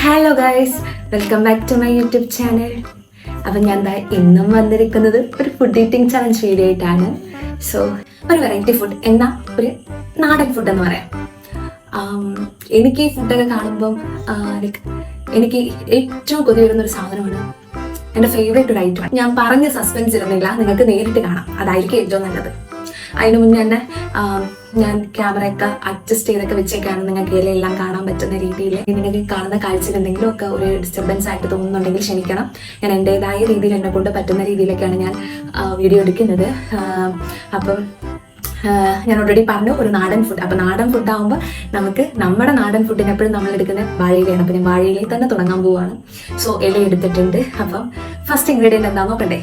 Hello guys, welcome back to my YouTube channel. അപ്പം ഞാൻ ഇന്നും വന്നിരിക്കുന്നത് ഒരു ഫുഡ് ഈറ്റിംഗ് ചലഞ്ച് വീഡിയോ ആയിട്ടാണ്. സോ ഒരു വെറൈറ്റി ഫുഡ് എന്നാ ഒരു നാടൻ ഫുഡ് എന്ന് പറയാം. എനിക്ക് ഈ ഫുഡൊക്കെ കാണുമ്പം എനിക്ക് ഏറ്റവും കൊതി വരുന്നൊരു സാധനമാണ്, എൻ്റെ ഫേവറേറ്റ് ഒരു ഐറ്റമാണ്. ഞാൻ പറഞ്ഞ സസ്പെൻസ് ഇടുന്നില്ല, നിങ്ങൾക്ക് നേരിട്ട് കാണാം, അതായിരിക്കും ഏറ്റവും നല്ലത്. അതിന് മുന്നേ തന്നെ ഞാൻ ക്യാമറയൊക്കെ അഡ്ജസ്റ്റ് ചെയ്തൊക്കെ വെച്ചേക്കാണ് നിങ്ങൾക്ക് എല്ലാം കാണാൻ പറ്റുന്ന രീതിയിൽ. നിങ്ങൾക്ക് കാണുന്ന കാഴ്ചയിൽ എന്തെങ്കിലും ഒക്കെ ഒരു ഡിസ്റ്റർബൻസ് ആയിട്ട് തോന്നുന്നുണ്ടെങ്കിൽ ക്ഷമിക്കണം. ഞാൻ എൻ്റെതായ രീതിയിൽ എന്നെ കൊണ്ട് പറ്റുന്ന രീതിയിലൊക്കെയാണ് ഞാൻ വീഡിയോ എടുക്കുന്നത്. അപ്പം ഞാൻ ഓൾറെഡി പറഞ്ഞു ഒരു നാടൻ ഫുഡ്. അപ്പം നാടൻ ഫുഡ് ആകുമ്പോൾ നമുക്ക് നമ്മുടെ നാടൻ ഫുഡിന് എപ്പോഴും നമ്മൾ എടുക്കുന്ന വാഴയിലയാണ്. അപ്പം ഞാൻ വാഴയിലയിൽ തന്നെ തുടങ്ങാൻ പോവുകയാണ്. സോ ഇല എടുത്തിട്ടുണ്ട്. അപ്പം ഫസ്റ്റ് ഇൻഗ്രീഡിയൻറ്റ് എന്താണെന്ന് നോക്കണ്ടേ.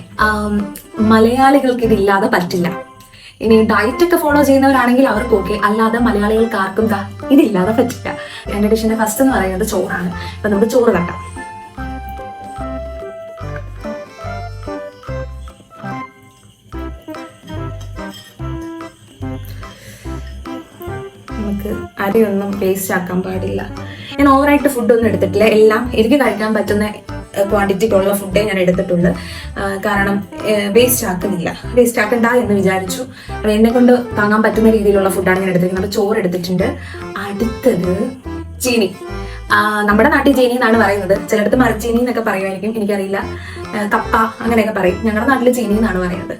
മലയാളികൾക്ക് ഇതില്ലാതെ പറ്റില്ല. ഇനി ഡയറ്റ് ഒക്കെ ഫോളോ ചെയ്യുന്നവരാണെങ്കിൽ അവർക്ക് ഓക്കെ, അല്ലാതെ മലയാളികൾക്ക് ആർക്കും ഇതില്ലാതെ പറ്റില്ല. എൻ്റെ ഡിഷിന്റെ ഫസ്റ്റ് എന്ന് പറയുന്നത് ചോറാണ്. അപ്പൊ നമുക്ക് ചോറ് കട്ടാം. നമുക്ക് അരിയൊന്നും വേസ്റ്റ് ആക്കാൻ പാടില്ല. ഞാൻ ഓവറായിട്ട് ഫുഡൊന്നും എടുത്തിട്ടില്ല. എല്ലാം എനിക്ക് കഴിക്കാൻ പറ്റുന്ന ക്വാണ്ടിറ്റിക്കുള്ള ഫുഡേ ഞാൻ എടുത്തിട്ടുള്ളൂ. കാരണം വേസ്റ്റ് ആക്കുന്നില്ല, വേസ്റ്റ് ആക്കണ്ട എന്ന് വിചാരിച്ചു. അപ്പം എന്നെ കൊണ്ട് താങ്ങാൻ പറ്റുന്ന രീതിയിലുള്ള ഫുഡാണ് ഞാൻ എടുത്തിരിക്കുന്നത്. അപ്പോൾ ചോറ് എടുത്തിട്ടുണ്ട്. അടുത്തത് ചീനി. നമ്മുടെ നാട്ടിൽ ചീനി എന്നാണ് പറയുന്നത്, ചിലടത്ത് മരച്ചീനി എന്നൊക്കെ പറയുമായിരിക്കും, എനിക്കറിയില്ല. കപ്പ അങ്ങനെയൊക്കെ പറയും. ഞങ്ങളുടെ നാട്ടിൽ ചീനി എന്നാണ് പറയുന്നത്.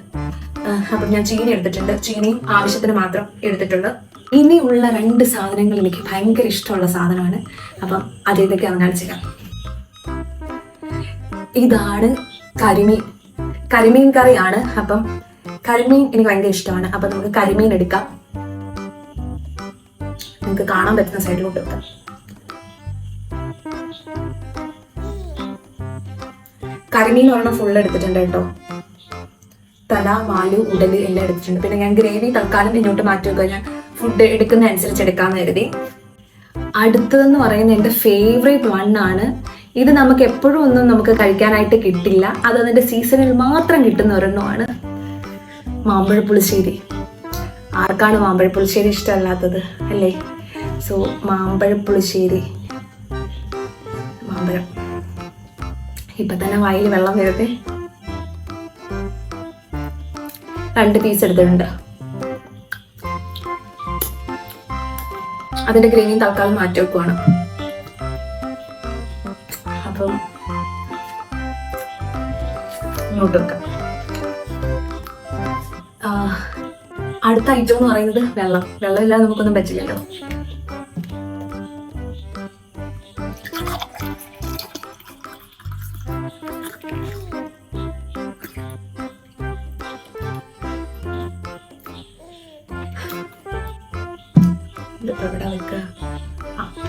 അപ്പം ഞാൻ ചീനി എടുത്തിട്ടുണ്ട്. ചീനിയും ആവശ്യത്തിന് മാത്രം എടുത്തിട്ടുണ്ട്. ഇനിയുള്ള 2 സാധനങ്ങൾ എനിക്ക് ഭയങ്കര ഇഷ്ടമുള്ള സാധനമാണ്. അപ്പം അതേതൊക്കെയാണ് കാണിച്ചു തരാം. ഇതാണ് കരിമീൻ. കരിമീൻ കറിയാണ്. അപ്പം കരിമീൻ എനിക്ക് ഭയങ്കര ഇഷ്ടമാണ്. അപ്പം നമുക്ക് കരിമീൻ എടുക്കാം. നമുക്ക് കാണാൻ പറ്റുന്ന സൈഡിലോട്ട് വെക്കാം. കരിമീൻ ഒരെണ്ണം ഫുൾ എടുത്തിട്ടുണ്ട് കേട്ടോ. തല, വാലു, ഉടല് എല്ലാം എടുത്തിട്ടുണ്ട്. പിന്നെ ഞാൻ ഗ്രേവി തൽക്കാലം ഇങ്ങോട്ട് മാറ്റി വെക്കുക. ഞാൻ ഫുഡ് എടുക്കുന്ന അനുസരിച്ച് എടുക്കാമെന്ന് കരുതി. അടുത്തതെന്ന് പറയുന്നത് എൻ്റെ ഫേവറേറ്റ് ആണ്. ഇത് നമുക്ക് എപ്പോഴും ഒന്നും നമുക്ക് കഴിക്കാനായിട്ട് കിട്ടില്ല. അത് അതിൻ്റെ സീസണിൽ മാത്രം കിട്ടുന്ന ഒരെണ്ണമാണ് മാമ്പഴ പുളിശ്ശേരി. ആർക്കാണ് മാമ്പഴ പുളിശ്ശേരി ഇഷ്ടമല്ലാത്തത് അല്ലേ? സോ മാമ്പഴ പുളിശ്ശേരി, മാമ്പഴം. ഇപ്പൊ തന്നെ വായിൽ വെള്ളം വരുന്നേ. 2 പീസ് എടുത്തിട്ടുണ്ട്. അതിന്റെ ഗ്രേവി തൽക്കാലം മാറ്റി വെക്കുവാണ്. അപ്പം ഇങ്ങോട്ട് വെക്കാം. അടുത്ത ഐറ്റം എന്ന് പറയുന്നത് വെള്ളം. വെള്ളമില്ലാതെ നമുക്കൊന്നും പറ്റില്ലല്ലോ.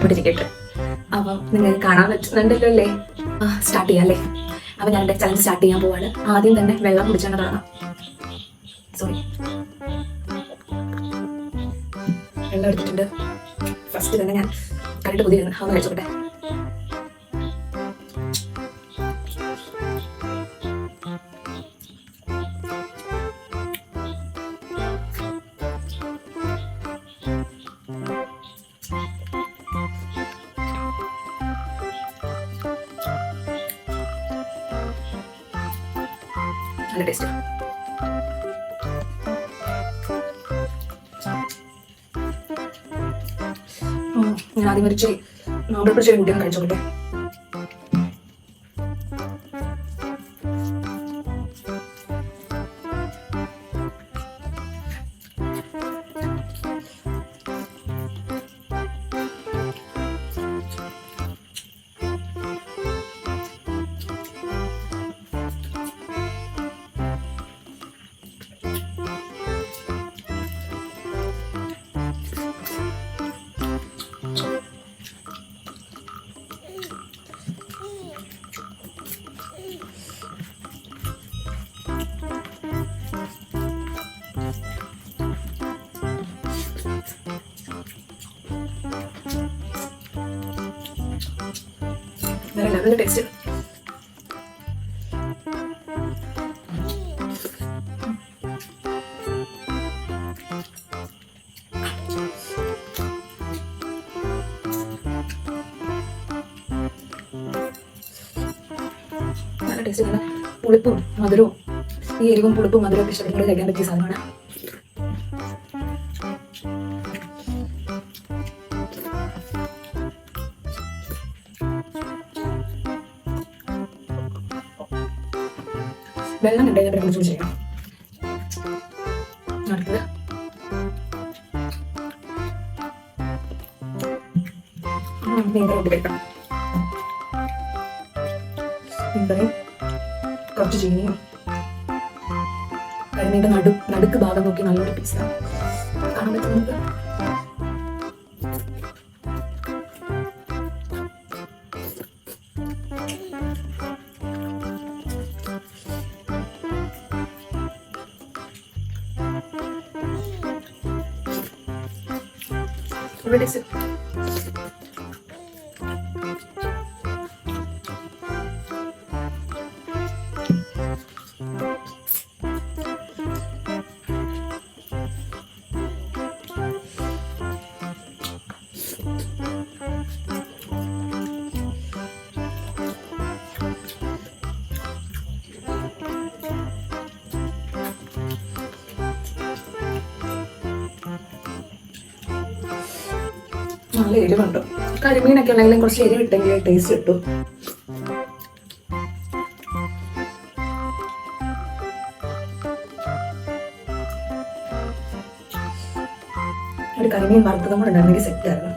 ഇവിടെ ഇരിക്കട്ടെ. അപ്പം നിങ്ങൾക്ക് കാണാൻ പറ്റുന്നുണ്ടല്ലോ അല്ലേ? സ്റ്റാർട്ട് ചെയ്യാം അല്ലേ? അപ്പം ഞാൻ എൻ്റെ ചലഞ്ച് സ്റ്റാർട്ട് ചെയ്യാൻ പോവാണ്. ആദ്യം തന്നെ വെള്ളം കുടിച്ചേണ്ടതാണ്. സോറി, വെള്ളം എടുത്തിട്ടുണ്ട്. ഫസ്റ്റ് തന്നെ ഞാൻ കണ്ടിട്ട് പുതിയ ഒന്ന് കഴിച്ചോട്ടെ. നല്ല ടേസ്റ്റ്. ഞാൻ ആദ്യം ഒരു മാമ്പഴ പുളിശ്ശേരി കൂട്ടി കഴിച്ചോട്ടെ. നല്ല ടേസ്റ്റ്. ഭയങ്കര ടേസ്റ്റ്. നല്ല പുളിപ്പും മധുരവും, ഈ എരിവും പുളിപ്പും മധുരവും ഒക്കെ ഇഷ്ടപ്പെടുന്നത് കഴിക്കാൻ പറ്റിയ സാധനമാണ്. വെള്ളം ഉണ്ടെങ്കിൽ ഇവിടെ കുറച്ച് ചെയ്യാം. അടുത്തത് കഴിക്കാം. കുറച്ച് ചീനിയും കരിമീൻ്റെ നടുക്ക് ഭാഗം നോക്കി നല്ലൊരു പീസ കാണാൻ പറ്റും നമുക്ക്. ഇവിടെ നല്ല എരിവുണ്ട്. കരിമീനൊക്കെ ഉണ്ടെങ്കിലും കുറച്ച് എരിവിട്ടെങ്കിൽ ടേസ്റ്റ് കിട്ടും. ഒരു കരിമീൻ വറുത്തതും കൂടെ ഉണ്ടായിരുന്നെങ്കിൽ സെറ്റായിരുന്നു.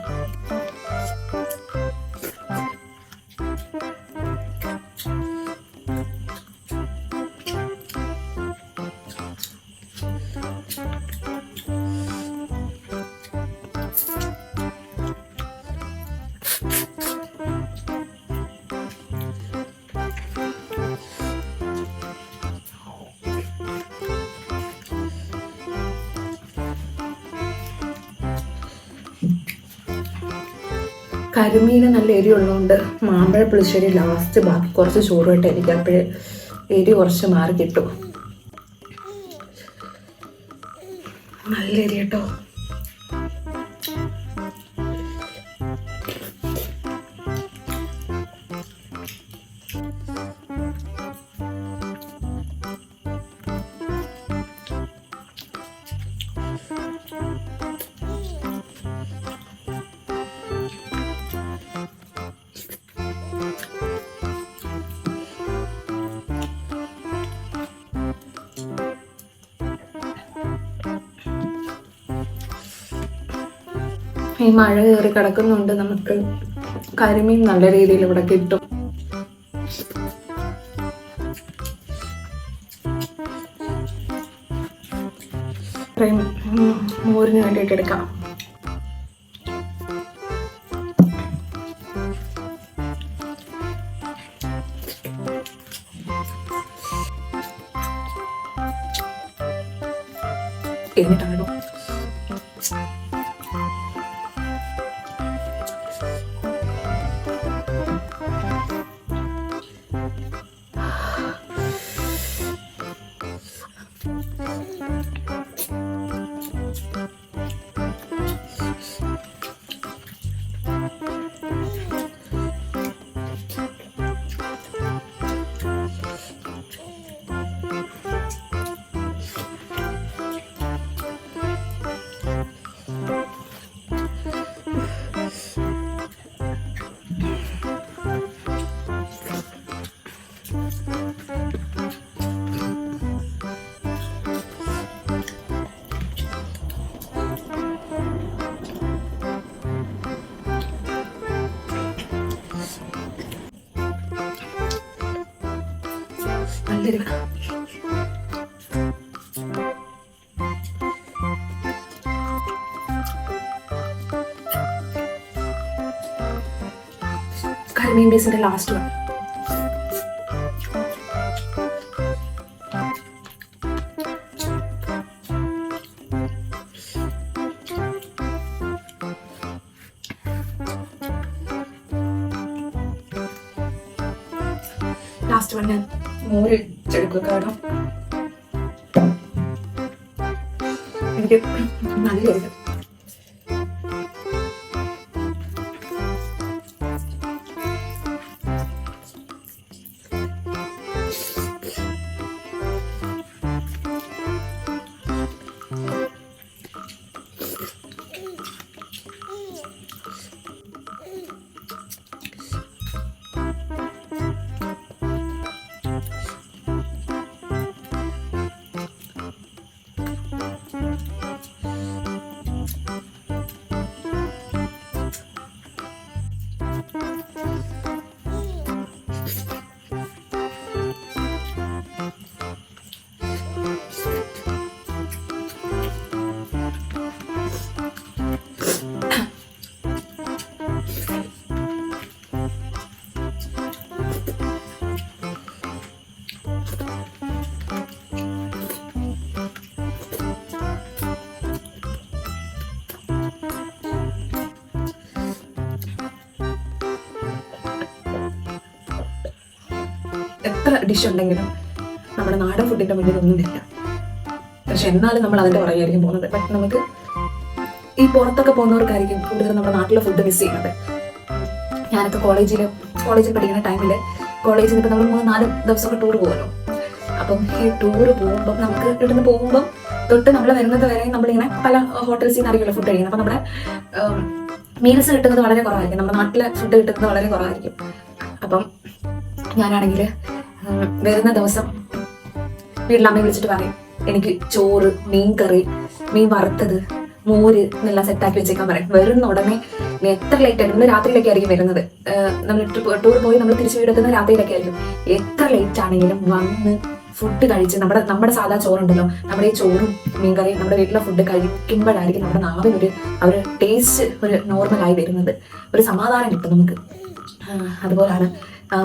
കരിമീന് നല്ല എരിവുള്ളതുകൊണ്ട് മാമ്പഴ പുളിശ്ശേരി ലാസ്റ്റ് ബാക്കി കുറച്ച് ചോറുമായിട്ട് എനിക്ക് അപ്പോഴേ എരി കുറച്ച് മാറി കിട്ടും. നല്ല എരി കേട്ടോ. ഈ മഴ കയറി കിടക്കുന്നുണ്ട്, നമുക്ക് കരിമീൻ നല്ല രീതിയിൽ ഇവിടെ കിട്ടും. മോരിന് വേണ്ടിയിട്ട് എടുക്കാം. എന്നിട്ടാണോ നല്ലൊരു കരിമീൻ പീസിന്റെ ലാസ്റ്റ് വൺ. ലാസ്റ്റ് വൺ ഞാൻ മോര് ചെടുക്കുക, കാരണം എനിക്ക് നല്ല എത്ര ഡിഷ് ഉണ്ടെങ്കിലും നമ്മുടെ നാടൻ ഫുഡിന്റെ മുന്നിൽ ഒന്നും ഇല്ല. പക്ഷെ എന്നാലും നമ്മൾ അതിന്റെ പുറകെയായിരിക്കും പോകുന്നത്. ബട്ട് നമുക്ക് ഈ പുറത്തൊക്കെ പോകുന്നവർക്കായിരിക്കും കൂടുതൽ നമ്മുടെ നാട്ടിലെ ഫുഡ് മിസ് ചെയ്യുന്നത്. ഞാനൊക്കെ കോളേജിൽ പഠിക്കുന്ന ടൈമിൽ കോളേജിൽ നിന്ന് ഇപ്പം നമ്മൾ 3-4 ദിവസമൊക്കെ ടൂർ പോകുമല്ലോ. അപ്പം ഈ ടൂർ പോകുമ്പോൾ നമുക്ക് ഇവിടുന്ന് പോകുമ്പോൾ തൊട്ട് നമ്മൾ വരുന്നത് വരെ നമ്മളിങ്ങനെ പല ഹോട്ടൽസിൽ നിന്ന് ആയിരിക്കുമല്ലോ ഫുഡ് കഴിക്കുന്നത്. അപ്പം നമ്മുടെ മീൽസ് കിട്ടുന്നത് വളരെ കുറവായിരിക്കും, നമ്മുടെ നാട്ടിലെ ഫുഡ് കിട്ടുന്നത് വളരെ കുറവായിരിക്കും. അപ്പം ഞാനാണെങ്കിൽ വരുന്ന ദിവസം വീട്ടിലമ്മയെ വിളിച്ചിട്ട് പറയും, എനിക്ക് ചോറ്, മീൻ കറി, മീൻ വറുത്തത്, മോര് എന്നെല്ലാം സെറ്റാക്കി വെച്ചേക്കാൻ പറയും. വരുന്ന ഉടനെ എത്ര ലേറ്റ് ആയിട്ട്, നമ്മൾ രാത്രിയിലൊക്കെ ആയിരിക്കും വരുന്നത്. നമ്മൾ ടൂർ പോയി നമ്മൾ തിരിച്ചു വീടെത്തുന്ന രാത്രിയിലൊക്കെ ആയിരിക്കും. എത്ര ലേറ്റ് ആണെങ്കിലും വന്ന് ഫുഡ് കഴിച്ച് നമ്മുടെ സാധാ ചോറുണ്ടല്ലോ, നമ്മുടെ ഈ ചോറും മീൻകറിയും നമ്മുടെ വീട്ടിലെ ഫുഡ് കഴിക്കുമ്പോഴായിരിക്കും നമ്മുടെ നാവിനൊരു ഒരു ടേസ്റ്റ് ഒരു നോർമലായി വരുന്നത്. ഒരു സമാധാനം കിട്ടും നമുക്ക്. അതുപോലാണ്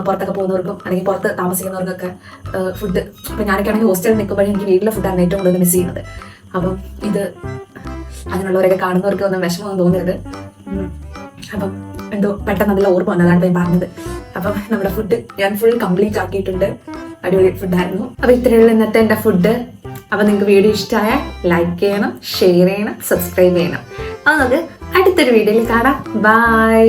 പുറത്തൊക്കെ പോകുന്നവർക്കും അല്ലെങ്കിൽ പുറത്ത് താമസിക്കുന്നവർക്കൊക്കെ ഫുഡ്. ഇപ്പം ഞാനൊക്കെ ആണെങ്കിൽ ഹോസ്റ്റലിൽ നിൽക്കുമ്പോഴും എനിക്ക് വീട്ടിലെ ഫുഡാണ് ഏറ്റവും കൂടുതൽ മിസ് ചെയ്യുന്നത്. അപ്പം ഇത് അങ്ങനെയുള്ളവരൊക്കെ കാണുന്നവർക്ക് ഒന്നും വിഷമമൊന്നും തോന്നരുത്. അപ്പം എന്തോ പെട്ടെന്ന് അതിൽ ഓർമ്മ വന്നതാണ് ഞാൻ പറഞ്ഞത്. അപ്പം നമ്മുടെ ഫുഡ് ഞാൻ ഫുൾ കംപ്ലീറ്റ് ആക്കിയിട്ടുണ്ട്. അടിപൊളി ഫുഡായിരുന്നു. അപ്പം ഇത്രയുള്ള ഇന്നത്തെ എൻ്റെ ഫുഡ്. അപ്പം നിങ്ങൾക്ക് വീഡിയോ ഇഷ്ടമായാൽ ലൈക്ക് ചെയ്യണം, ഷെയർ ചെയ്യണം, സബ്സ്ക്രൈബ് ചെയ്യണം. അപ്പോൾ നമുക്ക് അടുത്തൊരു വീഡിയോയിൽ കാണാം. ബൈ.